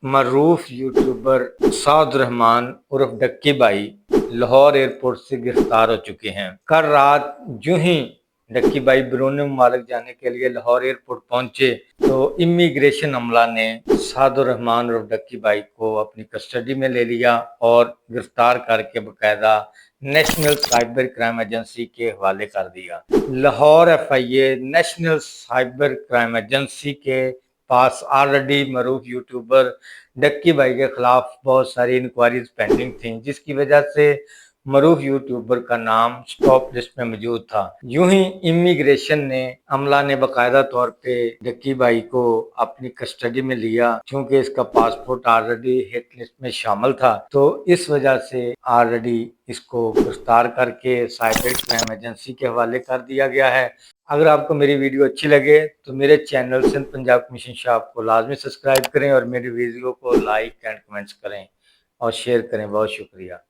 मरूफ YouTuber Saud Rahman उर्फ Ducky भाई Lahore airport से गिरफ्तार हो चुके हैं। कल रात यूं ही डक्की भाई बैरून मुमालिक जाने के लिए लाहौर एयरपोर्ट पहुंचे तो इमिग्रेशन अमला ने साउद रहमान उर्फ डक्की भाई को अपनी कस्टडी में ले लिया और गिरफ्तार करके बकायदा नेशनल साइबर क्राइम एजेंसी के हवाले कर दिया। Lahore FIA national cyber crime agency के पास ऑलरेडी मरूफ यूट्यूबर डक्की भाई के खिलाफ बहुत सारी इंक्वायरीज पेंडिंग थी, जिसकी वजह से मरूफ यूट्यूबर का नाम स्टॉप लिस्ट में मौजूद था। यूं ही इमिग्रेशन ने अमला ने बाकायदा तौर पे डक्की भाई को अपनी कस्टडी में लिया, क्योंकि इसका पासपोर्ट ऑलरेडी हिट लिस्ट में शामिल था। तो इस वजह से ऑलरेडी इसको गिरफ्तार करके साइबर क्राइम एजेंसी के हवाले कर दिया गया है। अगर आपको मेरी वीडियो अच्छी लगे तो मेरे channel Sindh Punjab commission shop को लाजमी सब्सक्राइब करें और मेरी वीडियो को लाइक एंड कमेंट्स करें और शेयर करें। बहुत शुक्रिया।